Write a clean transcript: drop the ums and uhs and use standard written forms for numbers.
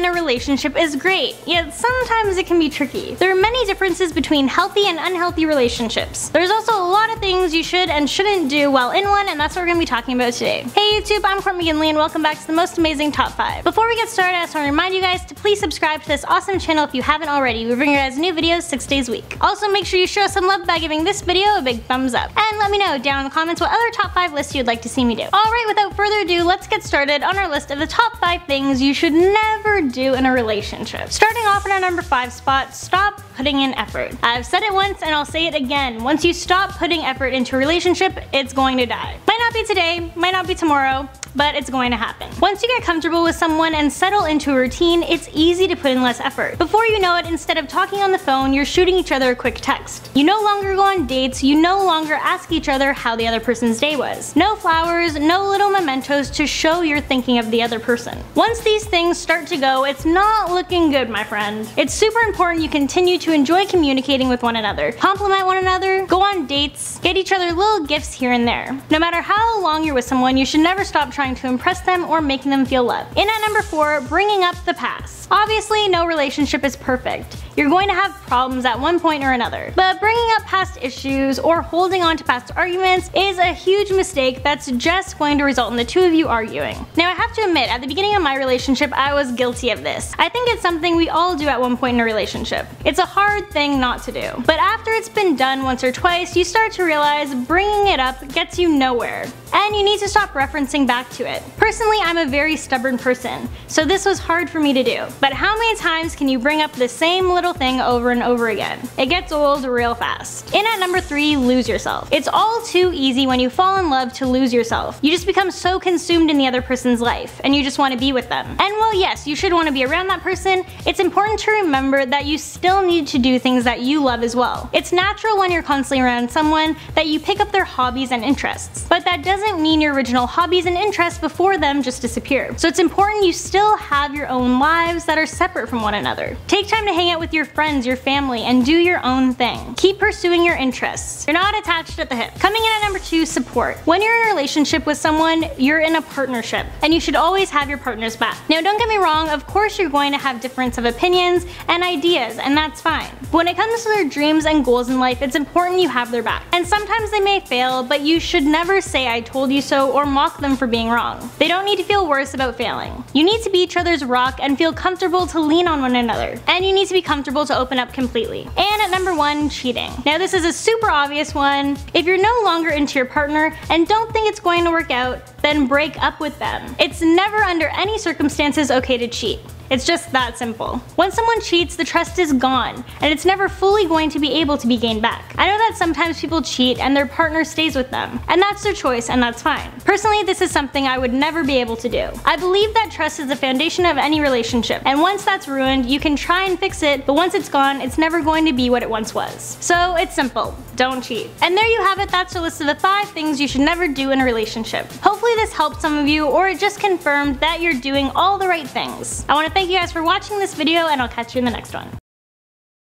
a relationship is great, yet sometimes it can be tricky. There are many differences between healthy and unhealthy relationships. There's also a lot of things you should and shouldn't do while in one, and that's what we're going to be talking about today. Hey YouTube, I'm Court McGinley and welcome back to the most amazing top 5. Before we get started, I just want to remind you guys to please subscribe to this awesome channel if you haven't already. We bring you guys new videos 6 days a week. Also, make sure you show us some love by giving this video a big thumbs up. And let me know down in the comments what other top 5 lists you'd like to see me do. Alright, without further ado, let's get started on our list of the top 5 things you should never do in a relationship. Starting off in our number 5 spot, stop putting in effort. I've said it once and I'll say it again. Once you stop putting effort into a relationship, it's going to die. Might not be today, might not be tomorrow, but it's going to happen. Once you get comfortable with someone and settle into a routine, it's easy to put in less effort. Before you know it, instead of talking on the phone, you're shooting each other a quick text. You no longer go on dates, you no longer ask each other how the other person's day was. No flowers, no little mementos to show you're thinking of the other person. Once these things start to go, it's not looking good, my friend. It's super important you continue to enjoy communicating with one another, compliment one another, go on dates, get each other little gifts here and there. No matter how long you're with someone, you should never stop trying to impress them or making them feel loved. In at number 4, bringing up the past. Obviously, no relationship is perfect. You're going to have problems at one point or another, but bringing up past issues or holding on to past arguments is a huge mistake that's just going to result in the two of you arguing. Now, I have to admit, at the beginning of my relationship, I was guilty of this. I think it's something we all do at one point in a relationship. It's a hard thing not to do. But after it's been done once or twice, you start to realize bringing it up gets you nowhere, and you need to stop referencing back to it. Personally, I'm a very stubborn person, so this was hard for me to do. But how many times can you bring up the same little thing over and over again? It gets old real fast. In at number 3, lose yourself. It's all too easy when you fall in love to lose yourself. You just become so consumed in the other person's life, and you just want to be with them. And while yes, you should want to be around that person, it's important to remember that you still need to do things that you love as well. It's natural when you're constantly around someone that you pick up their hobbies and interests, but that doesn't mean your original hobbies and interests before them just disappear. So it's important you still have your own lives that are separate from one another. Take time to hang out with your friends, your family, and do your own thing. Keep pursuing your interests. You're not attached at the hip. Coming in at number 2, support. When you're in a relationship with someone, you're in a partnership, and you should always have your partner's back. Now, don't get me wrong, of course you're going to have difference of opinions and ideas, and that's fine. But when it comes to their dreams and goals in life, it's important you have their back. And sometimes they may fail, but you should never say I told you so or mock them for being wrong. They don't need to feel worse about failing. You need to be each other's rock and feel comfortable to lean on one another. And you need to be comfortable to open up completely. And at number 1, cheating. Now, this is a super obvious one. If you're no longer into your partner and don't think it's going to work out, then break up with them. It's never under any circumstances okay to cheat. It's just that simple. When someone cheats, the trust is gone, and it's never fully going to be able to be gained back. I know that sometimes people cheat and their partner stays with them, and that's their choice and that's fine. Personally, this is something I would never be able to do. I believe that trust is the foundation of any relationship, and once that's ruined, you can try and fix it, but once it's gone, it's never going to be what it once was. So it's simple. Don't cheat. And there you have it, that's a list of the 5 things you should never do in a relationship. Hopefully this helped some of you, or it just confirmed that you're doing all the right things. I want to thank you guys for watching this video, and I'll catch you in the next one.